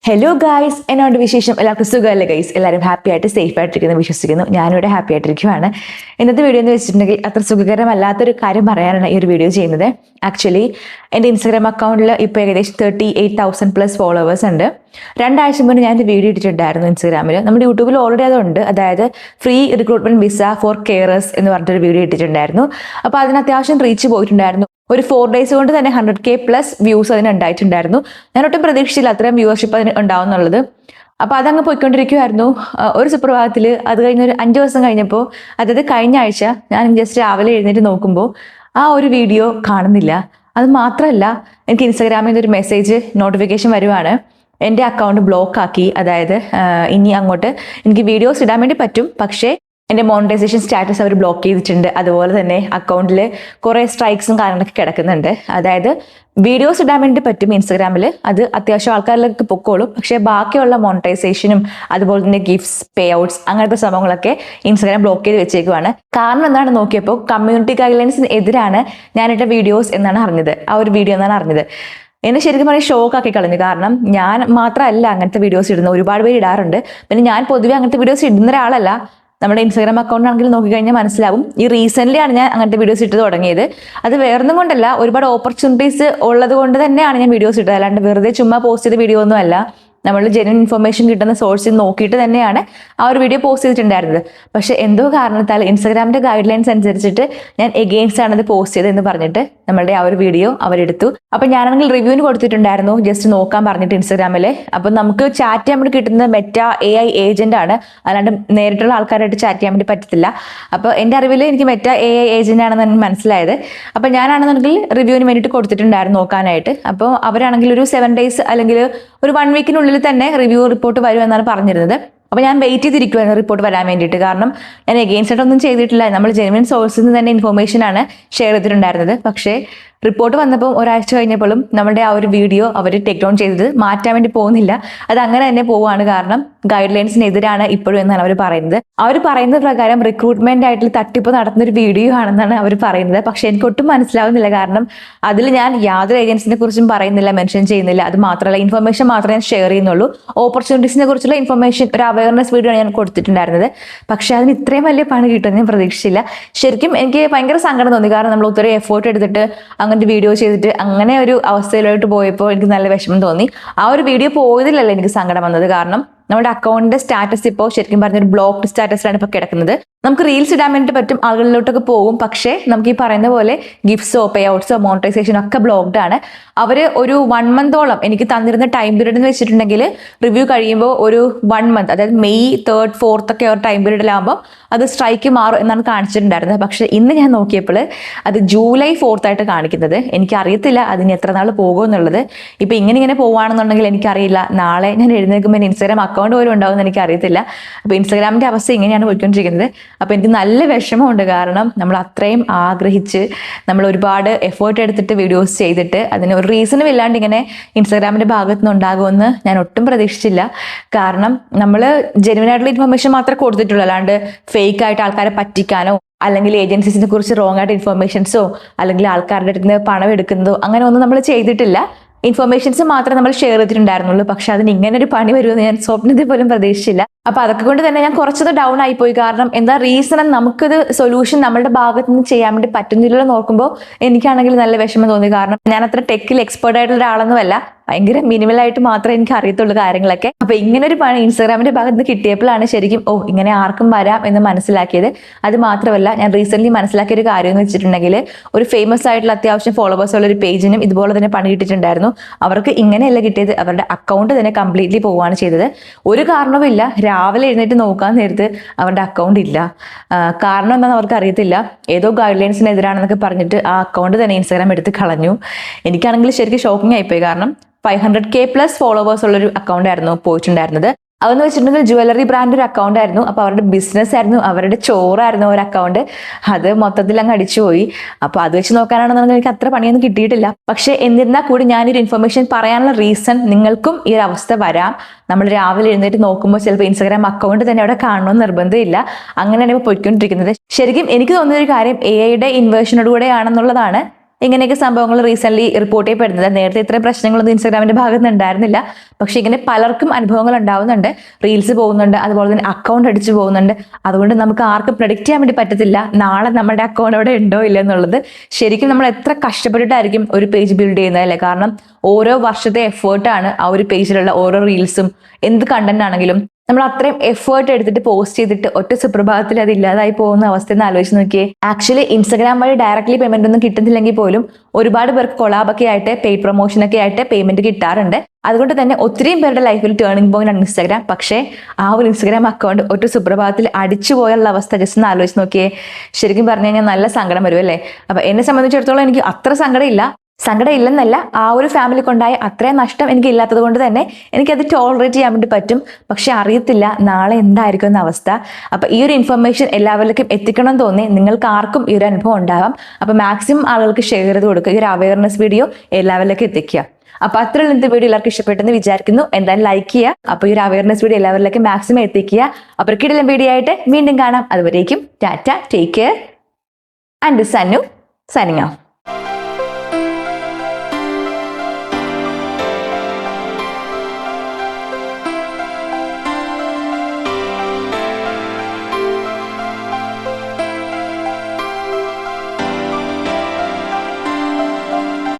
Hello guys, എന്നോട് വിശേഷം എല്ലാവർക്കും സുഖമല്ലേ ഗൈസ്? എല്ലാവരും ഹാപ്പി ആയിട്ട് സേഫ് ആയിട്ടിരിക്കുന്നു വിശ്വസിക്കുന്നു. ഞാനിവിടെ ഹാപ്പി ആയിട്ടിരിക്കുവാണ്. ഇന്നത്തെ വീഡിയോ എന്ന് വെച്ചിട്ടുണ്ടെങ്കിൽ അത്ര സുഖകരമല്ലാത്തൊരു കാര്യം പറയാനാണ് ഈ ഒരു വീഡിയോ ചെയ്യുന്നത്. ആക്ച്വലി എൻ്റെ ഇൻസ്റ്റാഗ്രാം അക്കൗണ്ടിൽ ഇപ്പോൾ ഏകദേശം 38,000+ ഫോളോവേഴ്സ് ഉണ്ട്. 2 ആഴ്ച മുന്നേ ഞാൻ വീഡിയോ ഇട്ടിട്ടുണ്ടായിരുന്നു ഇൻസ്റ്റാഗ്രാമിൽ. നമ്മുടെ യൂട്യൂബിൽ ഓൾറെഡി അതുണ്ട്. അതായത് free recruitment visa for carers എന്ന് പറഞ്ഞിട്ടൊരു വീഡിയോ ഇട്ടിട്ടുണ്ടായിരുന്നു. അപ്പോൾ അതിന് അത്യാവശ്യം റീച്ച് പോയിട്ടുണ്ടായിരുന്നു. ഒരു 4 days കൊണ്ട് തന്നെ 100K+ വ്യൂസ് അതിന് ഉണ്ടായിട്ടുണ്ടായിരുന്നു. ഞാൻ ഒട്ടും പ്രതീക്ഷിച്ചില്ല അത്രയും വ്യൂവർഷിപ്പ് അതിന് ഉണ്ടാവും എന്നുള്ളത്. അപ്പോൾ അതങ്ങ് പോയിക്കൊണ്ടിരിക്കുമായിരുന്നു. ഒരു സുപ്രഭാതത്തിൽ അത് കഴിഞ്ഞ ഒരു 5 ദിവസം കഴിഞ്ഞപ്പോൾ, അതായത് കഴിഞ്ഞ ആഴ്ച ഞാൻ ജസ്റ്റ് രാവിലെ എഴുന്നേറ്റ് നോക്കുമ്പോൾ ആ ഒരു വീഡിയോ കാണുന്നില്ല. അത് മാത്രമല്ല, എനിക്ക് ഇൻസ്റ്റാഗ്രാമിൽ നിന്ന് ഒരു മെസ്സേജ് നോട്ടിഫിക്കേഷൻ വരുവാണ്, എൻ്റെ അക്കൗണ്ട് ബ്ലോക്ക് ആക്കി. അതായത് ഇനി അങ്ങോട്ട് എനിക്ക് വീഡിയോസ് ഇടാൻ വേണ്ടി പറ്റും, പക്ഷേ എൻ്റെ മോണിറ്റൈസേഷൻ സ്റ്റാറ്റസ് അവർ ബ്ലോക്ക് ചെയ്തിട്ടുണ്ട്. അതുപോലെ തന്നെ അക്കൗണ്ടിൽ കുറേ സ്ട്രൈക്സും കാര്യങ്ങളൊക്കെ കിടക്കുന്നുണ്ട്. അതായത് വീഡിയോസ് ഇടാൻ വേണ്ടി പറ്റും ഇൻസ്റ്റാഗ്രാമിൽ, അത് അത്യാവശ്യം ആൾക്കാരിലേക്ക് പൊക്കോളും. പക്ഷേ ബാക്കിയുള്ള മോണിറ്റൈസേഷനും അതുപോലെ തന്നെ ഗിഫ്റ്റ്സ്, പേ ഔട്ട്സ്, അങ്ങനത്തെ സംഭവങ്ങളൊക്കെ ഇൻസ്റ്റാഗ്രാം ബ്ലോക്ക് ചെയ്ത് വെച്ചേക്കുവാണ്. കാരണം എന്താണ് നോക്കിയപ്പോൾ കമ്മ്യൂണിറ്റി ഗൈഡ്ലൈൻസിന് എതിരാണ് ഞാനിട്ട വീഡിയോസ് എന്നാണ് അറിഞ്ഞത്. ആ ഒരു വീഡിയോ എന്നാണ് അറിഞ്ഞത്. എന്നെ ശരിക്കും പറഞ്ഞാൽ ഷോക്കാക്കി കളഞ്ഞു. കാരണം ഞാൻ മാത്രമല്ല അങ്ങനത്തെ വീഡിയോസ് ഇടുന്നത്, ഒരുപാട് പേര് ഇടാറുണ്ട്. പിന്നെ ഞാൻ പൊതുവെ അങ്ങനത്തെ വീഡിയോസ് ഇടുന്ന ഒരാളല്ല. നമ്മുടെ ഇൻസ്റ്റാഗ്രാം അക്കൗണ്ട് ആണെങ്കിൽ നോക്കിക്കഴിഞ്ഞാൽ മനസ്സിലാവും. ഈ റീസെൻ്റ്ലി ആണ് ഞാൻ അങ്ങനത്തെ വീഡിയോസ് ഇട്ട് തുടങ്ങിയത്. അത് വേറൊന്നും കൊണ്ടല്ല, ഒരുപാട് ഓപ്പർച്യൂണിറ്റീസ് ഉള്ളത് കൊണ്ട് തന്നെയാണ് ഞാൻ വീഡിയോസ് ഇട്ടത്. അല്ലാണ്ട് വെറുതെ ചുമ്മാ പോസ്റ്റ് ചെയ്ത വീഡിയോ ഒന്നും അല്ല. നമ്മൾ ജെന്യൂൻ ഇൻഫർമേഷൻ കിട്ടുന്ന സോഴ്സിൽ നോക്കിയിട്ട് തന്നെയാണ് ആ ഒരു വീഡിയോ പോസ്റ്റ് ചെയ്തിട്ടുണ്ടായിരുന്നത്. പക്ഷെ എന്തോ കാരണത്താൽ ഇൻസ്റ്റാഗ്രാമിന്റെ ഗൈഡ് ലൈൻസ് അനുസരിച്ചിട്ട് ഞാൻ എഗെയിൻസ്റ്റ് ആണ് അത് പോസ്റ്റ് ചെയ്തതെന്ന് പറഞ്ഞിട്ട് നമ്മളുടെ ആ ഒരു വീഡിയോ അവരെടുത്തു. അപ്പൊ ഞാനാണെങ്കിൽ റിവ്യൂവിന് കൊടുത്തിട്ടുണ്ടായിരുന്നു, ജസ്റ്റ് നോക്കാൻ പറഞ്ഞിട്ട് ഇൻസ്റ്റാഗ്രാമിലെ. അപ്പൊ നമുക്ക് ചാറ്റ് ചെയ്യാൻ വേണ്ടി കിട്ടുന്നത് മെറ്റ AI ഏജന്റ് ആണ്, അല്ലാണ്ട് നേരിട്ടുള്ള ആൾക്കാരായിട്ട് ചാറ്റ് ചെയ്യാൻ വേണ്ടി പറ്റത്തില്ല. അപ്പോൾ എൻ്റെ അറിവിൽ എനിക്ക് മെറ്റ AI ഏജന്റ് ആണെന്ന് എനിക്ക് മനസ്സിലായത്. അപ്പൊ ഞാനാണെന്നുണ്ടെങ്കിൽ റിവ്യൂവിന് വേണ്ടിയിട്ട് കൊടുത്തിട്ടുണ്ടായിരുന്നു നോക്കാനായിട്ട്. അപ്പോൾ അവരാണെങ്കിൽ ഒരു 7 days അല്ലെങ്കിൽ ഒരു 1 weekനുള്ളിൽ തന്നെ റിവ്യൂ റിപ്പോർട്ട് വരും എന്നാണ് പറഞ്ഞിരുന്നത്. അപ്പോൾ ഞാൻ വെയിറ്റ് ചെയ്തിരിക്കുവായിരുന്നു റിപ്പോർട്ട് വരാൻ വേണ്ടിയിട്ട്. കാരണം ഞാൻ എഗെയിൻസ്റ്റ് ആയിട്ടൊന്നും ചെയ്തിട്ടില്ല, നമ്മൾ ജെന്യൂൻ സോഴ്സിൽ നിന്ന് തന്നെ ഇൻഫർമേഷൻ ആണ് ഷെയർ ചെയ്തിട്ടുണ്ടായിരുന്നത്. പക്ഷേ റിപ്പോർട്ട് വന്നപ്പോൾ ഒരാഴ്ച കഴിഞ്ഞപ്പോഴും നമ്മുടെ ആ ഒരു വീഡിയോ അവർ ടേക്ക് ഡൗൺ ചെയ്തത് മാറ്റാൻ വേണ്ടി പോകുന്നില്ല. അത് അങ്ങനെ തന്നെ പോവുകയാണ്. കാരണം ഗൈഡ് ലൈൻസിനെതിരാണ് ഇപ്പോഴും എന്നാണ് അവർ പറയുന്നത്. അവർ പറയുന്ന പ്രകാരം റിക്രൂട്ട്മെന്റ് ആയിട്ട് തട്ടിപ്പ് നടത്തുന്ന ഒരു വീഡിയോ ആണെന്നാണ് അവർ പറയുന്നത്. പക്ഷെ എനിക്ക് ഒട്ടും മനസ്സിലാവുന്നില്ല. കാരണം അതിൽ ഞാൻ യാതൊരു ഏജൻസിനെ കുറിച്ചും പറയുന്നില്ല, മെൻഷൻ ചെയ്യുന്നില്ല. അത് മാത്രമല്ല, ഇൻഫർമേഷൻ മാത്രമേ ഞാൻ ഷെയർ ചെയ്യുന്നുള്ളൂ. ഓപ്പർച്യൂണിറ്റീസിനെ കുറിച്ചുള്ള ഇൻഫർമേഷൻ, ഒരു അവയർനെസ് വീഡിയോ ആണ് ഞാൻ കൊടുത്തിട്ടുണ്ടായിരുന്നത്. പക്ഷെ അതിന് ഇത്രയും വലിയ പണി കിട്ടുമെന്ന് ഞാൻ പ്രതീക്ഷിച്ചില്ല. ശരിക്കും എനിക്ക് ഭയങ്കര സങ്കടം തോന്നി. കാരണം നമ്മൾ ഒത്തിരി എഫേർട്ട് എടുത്തിട്ട് അങ്ങനത്തെ വീഡിയോ ചെയ്തിട്ട് അങ്ങനെ ഒരു അവസ്ഥയിലോട്ട് പോയപ്പോൾ എനിക്ക് നല്ല വിഷമം തോന്നി. ആ ഒരു വീഡിയോ പോയതിലല്ല എനിക്ക് സങ്കടം വന്നത്. കാരണം നമ്മുടെ അക്കൗണ്ടിന്റെ സ്റ്റാറ്റസ് ഇപ്പോൾ ശരിക്കും പറഞ്ഞൊരു ബ്ലോക്ക്ഡ് സ്റ്റാറ്റസിലാണ് ഇപ്പോൾ കിടക്കുന്നത്. നമുക്ക് റീൽസ് ഇടാൻ വേണ്ടി പറ്റും, ആളുകളിലോട്ടൊക്കെ പോകും. പക്ഷേ നമുക്ക് ഈ പറയുന്ന പോലെ ഗിഫ്റ്റ്സോ പേ ഔട്ട്സോ മോണിറ്റൈസേഷനോ ഒക്കെ ബ്ലോക്ക്ഡ് ആണ്. അവർ ഒരു 1 month എനിക്ക് തന്നിരുന്ന ടൈം പീരീഡ് എന്ന് വെച്ചിട്ടുണ്ടെങ്കിൽ റിവ്യൂ കഴിയുമ്പോൾ ഒരു 1 month, അതായത് May 3rd 4th ഒക്കെ ഒരു ടൈം പീരീഡിലാകുമ്പോൾ അത് സ്ട്രൈക്ക് മാറും എന്നാണ് കാണിച്ചിട്ടുണ്ടായിരുന്നത്. പക്ഷെ ഇന്ന് ഞാൻ നോക്കിയപ്പോൾ അത് July 4th ആയിട്ട് കാണിക്കുന്നത്. എനിക്കറിയത്തില്ല അതിന് എത്ര നാൾ പോകുമെന്നുള്ളത്. ഇപ്പം ഇങ്ങനെ പോവുകയാണെന്നുണ്ടെങ്കിൽ എനിക്കറിയില്ല നാളെ ഞാൻ എഴുന്നേൽക്കുമ്പോൾ ഇൻസ്റ്റാഗ്രാം അക്കൗണ്ട് പോലും ഉണ്ടാവുമെന്ന് എനിക്കറിയത്തില്ല. അപ്പോൾ ഇൻസ്റ്റാഗ്രാമിൻ്റെ അവസ്ഥ ഇങ്ങനെയാണ് പോയിക്കൊണ്ടിരിക്കുന്നത്. അപ്പോൾ എനിക്ക് നല്ല വിഷമമുണ്ട്. കാരണം നമ്മൾ അത്രയും ആഗ്രഹിച്ച് നമ്മൾ ഒരുപാട് എഫേർട്ട് എടുത്തിട്ട് വീഡിയോസ് ചെയ്തിട്ട് അതിന് ഒരു റീസണും ഇല്ലാണ്ട് ഇങ്ങനെ ഇൻസ്റ്റാഗ്രാമിൻ്റെ ഭാഗത്തു നിന്ന് ഉണ്ടാകുമെന്ന് ഞാൻ ഒട്ടും പ്രതീക്ഷിച്ചില്ല. കാരണം നമ്മൾ ജെന്യൂൻ ആയിട്ടുള്ള ഇൻഫർമേഷൻ മാത്രമേ കൊടുത്തിട്ടുള്ളൂ, അല്ലാണ്ട് ഫേക്ക് ആയിട്ട് ആൾക്കാരെ പറ്റിക്കാനോ അല്ലെങ്കിൽ ഏജൻസീസിനെ കുറിച്ച് റോങ് ആയിട്ട് ഇൻഫർമേഷൻസോ അല്ലെങ്കിൽ ആൾക്കാരുടെ അടുത്ത് നിന്ന് പണം എടുക്കുന്നതോ അങ്ങനെ ഒന്നും നമ്മൾ ചെയ്തിട്ടില്ല. ഇൻഫർമേഷൻസ് മാത്രമേ നമ്മൾ ഷെയർ ചെയ്തിട്ടുണ്ടായിരുന്നുള്ളൂ. പക്ഷെ അതിന് ഇങ്ങനെ ഒരു പണി വരുമെന്ന് ഞാൻ സ്വപ്നത്തിൽ പോലും പ്രതീക്ഷിച്ചില്ല. അപ്പൊ അതൊക്കെ കൊണ്ട് തന്നെ ഞാൻ കുറച്ചത് ഡൗൺ ആയിപ്പോയി. കാരണം എന്താ റീസൺ, നമുക്കത് സൊല്യൂഷൻ നമ്മളുടെ ഭാഗത്ത് നിന്ന് ചെയ്യാൻ വേണ്ടി പറ്റുന്നില്ലല്ലോ നോക്കുമ്പോൾ എനിക്കാണെങ്കിൽ നല്ല വിഷമം തോന്നി. കാരണം ഞാൻ അത്ര ടെക്കിൽ എക്സ്പേർട്ട് ആയിട്ടുള്ള ഒരാളൊന്നുമല്ല, ഭയങ്കര മിനിമലായിട്ട് മാത്രമേ എനിക്ക് അറിയത്തുള്ളൂ കാര്യങ്ങളൊക്കെ. അപ്പൊ ഇങ്ങനെ ഒരു പണി ഇൻസ്റ്റാഗ്രാമിന്റെ ഭാഗത്ത് നിന്ന് കിട്ടിയപ്പോഴാണ് ശരിക്കും ഇങ്ങനെ ആർക്കും വരാം എന്ന് മനസ്സിലാക്കിയത്. അത് മാത്രമല്ല, ഞാൻ റീസെന്റ് മനസ്സിലാക്കിയ ഒരു കാര്യം എന്ന് വെച്ചിട്ടുണ്ടെങ്കിൽ ഒരു ഫേമസ് ആയിട്ടുള്ള അത്യാവശ്യം ഫോളോവേഴ്സ് ഉള്ള ഒരു പേജിനും ഇതുപോലെ തന്നെ പണി കിട്ടിയിട്ടുണ്ടായിരുന്നു. അവർക്ക് ഇങ്ങനെയല്ല കിട്ടിയത്, അവരുടെ അക്കൗണ്ട് തന്നെ കംപ്ലീറ്റ്ലി പോവുകയാണ് ചെയ്തത്. ഒരു കാരണവുമില്ല, രാവിലെ എഴുന്നേറ്റ് നോക്കാൻ നേരത്ത് അവരുടെ അക്കൗണ്ട് ഇല്ല. കാരണം എന്താണെന്ന് അവർക്ക് അറിയത്തില്ല. ഏതോ ഗൈഡ് ലൈൻസിനെതിരാണെന്നൊക്കെ പറഞ്ഞിട്ട് ആ അക്കൗണ്ട് തന്നെ ഇൻസ്റ്റാഗ്രാം എടുത്ത് കളഞ്ഞു. എനിക്കാണെങ്കിൽ ശരിക്കും ഷോക്കിംഗ് ആയിപ്പോയി. കാരണം 500K+ ഫോളോവേഴ്സ് ഉള്ളൊരു അക്കൗണ്ട് ആയിരുന്നു പോയിട്ടുണ്ടായിരുന്നത്. അതെന്ന് വെച്ചിട്ടുണ്ടെങ്കിൽ ജ്വല്ലറി ബ്രാൻഡ് ഒരു അക്കൗണ്ട് ആയിരുന്നു. അപ്പോൾ അവരുടെ ബിസിനസ് ആയിരുന്നു, അവരുടെ ചോറായിരുന്നു ഒരു അക്കൗണ്ട്. അത് മൊത്തത്തിൽ അങ്ങ് അടിച്ചുപോയി. അപ്പോൾ അത് വെച്ച് നോക്കാനാണെന്നുണ്ടെങ്കിൽ എനിക്ക് അത്ര പണിയൊന്നും കിട്ടിയിട്ടില്ല. പക്ഷേ എന്നിരുന്നാൽ കൂടി ഞാനൊരു ഇൻഫർമേഷൻ പറയാനുള്ള റീസൺ, നിങ്ങൾക്കും ഈ ഒരു അവസ്ഥ വരാം. നമ്മൾ രാവിലെ എഴുന്നേറ്റ് നോക്കുമ്പോൾ ചിലപ്പോൾ ഇൻസ്റ്റാഗ്രാം അക്കൗണ്ട് തന്നെ അവിടെ കാണണമെന്ന് നിർബന്ധമില്ല. അങ്ങനെയാണ് ഇപ്പോൾ പോയിക്കൊണ്ടിരിക്കുന്നത്. ശരിക്കും എനിക്ക് തോന്നിയൊരു കാര്യം AI യുടെ ഇൻവേർഷനോടുകൂടെ ആണെന്നുള്ളതാണ്. ഇങ്ങനെയൊക്കെ സംഭവങ്ങൾ റീസെന്റ് റിപ്പോർട്ട് ചെയ്യപ്പെടുന്നത്. നേരത്തെ ഇത്രയും പ്രശ്നങ്ങളൊന്നും ഇൻസ്റ്റാഗ്രാമിന്റെ ഭാഗത്ത് നിന്ന് ഉണ്ടായിരുന്നില്ല. പക്ഷെ ഇങ്ങനെ പലർക്കും അനുഭവങ്ങൾ ഉണ്ടാവുന്നുണ്ട്. റീൽസ് പോകുന്നുണ്ട്, അതുപോലെ തന്നെ അക്കൗണ്ട് അടിച്ചു പോകുന്നുണ്ട്. അതുകൊണ്ട് നമുക്ക് ആർക്കും പ്രഡിക്റ്റ് ചെയ്യാൻ വേണ്ടി പറ്റത്തില്ല നാളെ നമ്മുടെ അക്കൗണ്ട് അവിടെ ഉണ്ടോ ഇല്ല എന്നുള്ളത്. ശരിക്കും നമ്മൾ എത്ര കഷ്ടപ്പെട്ടിട്ടായിരിക്കും ഒരു പേജ് ബിൽഡ് ചെയ്യുന്നത് അല്ലേ? കാരണം ഓരോ വർഷത്തെ എഫേർട്ടാണ് ആ ഒരു പേജിലുള്ള ഓരോ റീൽസും എന്ത് കണ്ടന്റ് ആണെങ്കിലും. നമ്മൾ അത്രയും എഫേർട്ട് എടുത്തിട്ട് പോസ്റ്റ് ചെയ്തിട്ട് ഒറ്റ സുപ്രഭാതത്തിൽ അത് ഇല്ലാതായി പോകുന്ന അവസ്ഥ എന്ന് ആലോചിച്ച് നോക്കിയേ. ആക്ച്വലി ഇൻസ്റ്റാഗ്രാം വഴി ഡയറക്ട്ലി പേയ്മെന്റ് ഒന്നും കിട്ടുന്നില്ലെങ്കിൽ പോലും ഒരുപാട് പേർക്ക് കൊളാബൊക്കെ ആയിട്ട് പെയ്ഡ് പ്രൊമോഷൻ ഒക്കെ ആയിട്ട് പേയ്മെന്റ് കിട്ടാറുണ്ട്. അതുകൊണ്ട് തന്നെ ഒത്തിരിയും പേരുടെ ലൈഫിൽ ടേണിംഗ് പോയിന്റ് ആണ് ഇൻസ്റ്റാഗ്രാം. പക്ഷേ ആ ഒരു ഇൻസ്റ്റാഗ്രാം അക്കൗണ്ട് ഒറ്റ സുപ്രഭാതത്തിൽ അടിച്ചു പോയുള്ള അവസ്ഥ ജസ്റ്റ് ഒന്ന് ആലോചിച്ച് നോക്കിയേ. ശരിക്കും പറഞ്ഞു കഴിഞ്ഞാൽ നല്ല സങ്കടം വരും അല്ലേ? അപ്പൊ എന്നെ സംബന്ധിച്ചിടത്തോളം എനിക്ക് അത്ര സങ്കടം ഇല്ലെന്നല്ല, ആ ഒരു ഫാമിലിക്കുണ്ടായ അത്രയും നഷ്ടം എനിക്ക് ഇല്ലാത്തത് കൊണ്ട് തന്നെ എനിക്കത് ടോളറേറ്റ് ചെയ്യാൻ വേണ്ടി പറ്റും. പക്ഷെ അറിയത്തില്ല നാളെ എന്തായിരിക്കും എന്ന അവസ്ഥ. അപ്പൊ ഈ ഒരു ഇൻഫർമേഷൻ എല്ലാവരിലേക്കും എത്തിക്കണം എന്ന് തോന്നി. നിങ്ങൾക്ക് ആർക്കും ഈ ഒരു അനുഭവം ഉണ്ടാവാം. അപ്പൊ മാക്സിമം ആളുകൾക്ക് ഷെയർ ചെയ്ത് കൊടുക്കുക. ഈ ഒരു അവയർനെസ് വീഡിയോ എല്ലാവരിലേക്കും എത്തിക്കുക. അപ്പൊ അത്ര ഇന്നത്തെ വീഡിയോ എല്ലാവർക്കും ഇഷ്ടപ്പെട്ടെന്ന് വിചാരിക്കുന്നു. എന്തായാലും ലൈക്ക് ചെയ്യുക. അപ്പൊ ഈ ഒരു അവയർനെസ് വീഡിയോ എല്ലാവരിലേക്കും മാക്സിമം എത്തിക്കുക. അപ്പൊ കിടിലൻ വീഡിയോ ആയിട്ട് വീണ്ടും കാണാം. അതുവരേക്കും tata, take care, and Sannu signing of.